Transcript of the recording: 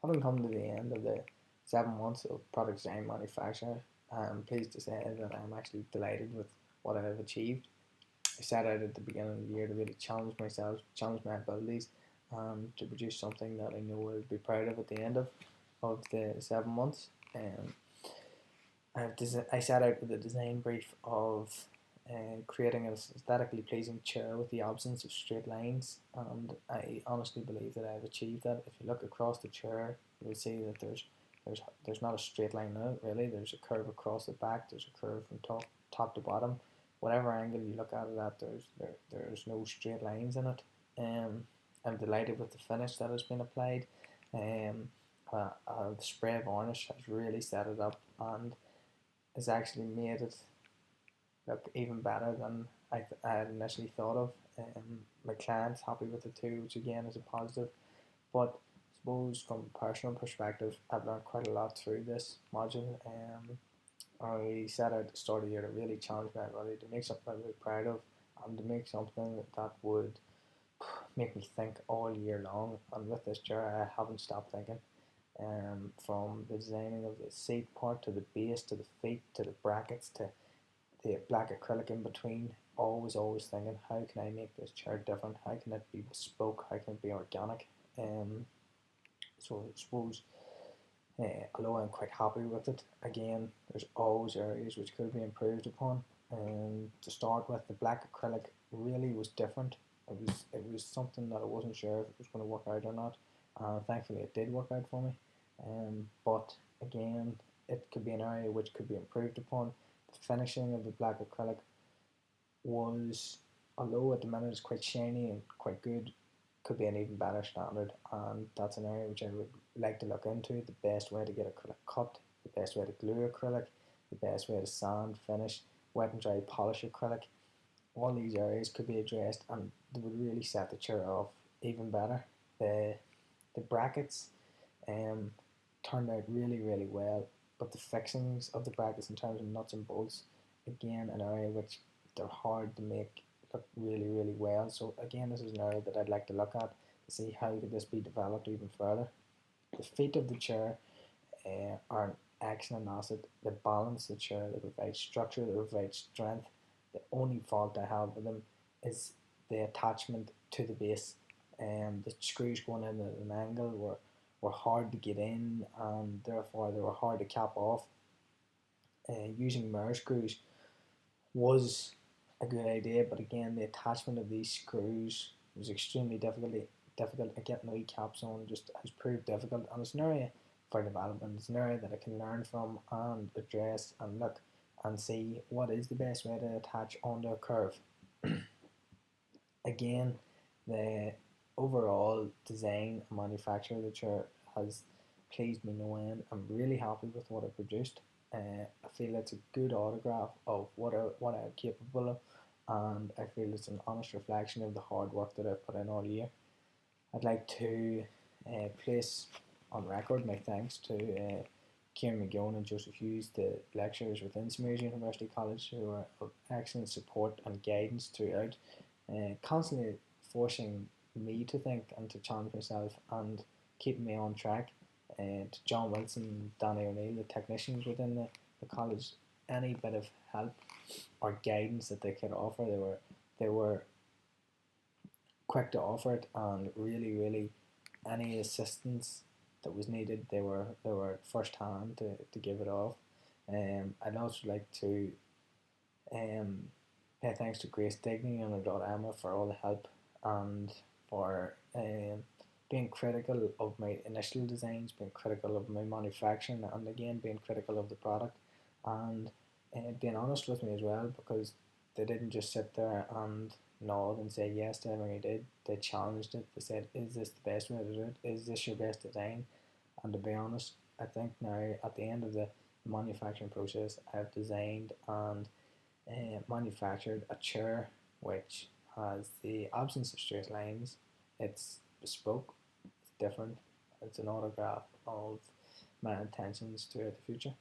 Having come to the end of the 7 months of product design manufacture, I'm pleased to say that I'm actually delighted with what I have achieved. I set out at the beginning of the year to really challenge myself, challenge my abilities, and to produce something that I know I would be proud of at the end of the 7 months. I set out with a design brief of creating an aesthetically pleasing chair with the absence of straight lines, and I honestly believe that I've achieved that. If you look across the chair, you'll see that there's not a straight line in it really. There's a curve across the back. There's a curve from top to bottom. Whatever angle you look at it at, there's no straight lines in it. I'm delighted with the finish that has been applied. The spray varnish has really set it up and has actually made it look even better than I had initially thought of. My client's happy with it too, which again is a positive. But I suppose from a personal perspective, I've learned quite a lot through this module. I set out at the start of the year to really challenge my ability to make something I'm really proud of and to make something that would make me think all year long. And with this chair, I haven't stopped thinking. From the designing of the seat part to the base to the feet to the brackets to the black acrylic in between, always thinking, how can I make this chair different? How can it be bespoke? How can it be organic? So I suppose, although I'm quite happy with it, again, there's always areas which could be improved upon. To start with, the black acrylic really was different. It was something that I wasn't sure if it was going to work out or not. Thankfully, it did work out for me. But again, it could be an area which could be improved upon. The finishing of the black acrylic was, although at the minute it's quite shiny and quite good, could be an even better standard, and that's an area which I would like to look into. The best way to get acrylic cut, the best way to glue acrylic, the best way to sand, finish, wet and dry polish acrylic. All these areas could be addressed and they would really set the chair off even better. The brackets um, turned out really well, but the fixings of the brackets in terms of nuts and bolts, again, an area which they're hard to make look really well. So again, this is an area that I'd like to look at to see how could this be developed even further. The feet of the chair are an excellent asset. They balance the chair, they provide structure, they provide strength. The only fault I have with them is the attachment to the base. The screws going in at an angle were hard to get in, and therefore they were hard to cap off. Using Meyer screws was a good idea, but again, the attachment of these screws was extremely difficult. Getting the caps on just has proved difficult, and it's an area for development. It's an area that I can learn from and address and look and see what is the best way to attach onto a curve. Again, the overall design and manufacture of the chair has pleased me no end. I'm really happy with what I produced. I feel it's a good autograph of what I'm capable of, and I feel it's an honest reflection of the hard work that I've put in all year. I'd like to place on record my thanks to Kieran McGowan and Joseph Hughes, the lecturers within St Mary's University College, who are of excellent support and guidance throughout, constantly forcing me to think and to challenge myself and keeping me on track. To John Wilson, Danny O'Neill, the technicians within the college, any bit of help or guidance that they could offer, they were quick to offer it, and really any assistance that was needed, they were first hand to give it off. I'd also like to pay thanks to Grace Digney and her daughter Emma for all the help and for being critical of my initial designs, being critical of my manufacturing, and again being critical of the product, and being honest with me as well, because they didn't just sit there and nod and say yes to everything I did. They challenged it. They said, "Is this the best way to do it? Is this your best design?" And to be honest, I think now at the end of the manufacturing process, I've designed and manufactured a chair which has the absence of straight lines. It's bespoke, it's different, it's an autograph of my intentions throughout the future.